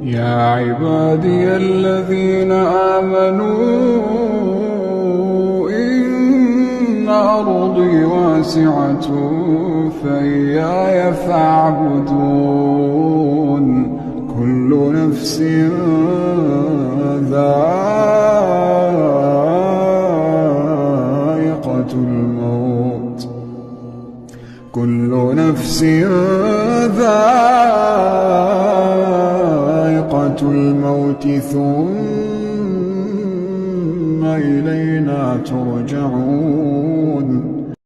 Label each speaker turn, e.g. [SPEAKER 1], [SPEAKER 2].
[SPEAKER 1] يا عبادي الذين آمنوا إن أرضي واسعة فإياي فاعبدون كل نفس ذائقة الموت كل نفس ذائقة الموت ثم إلينا ترجعون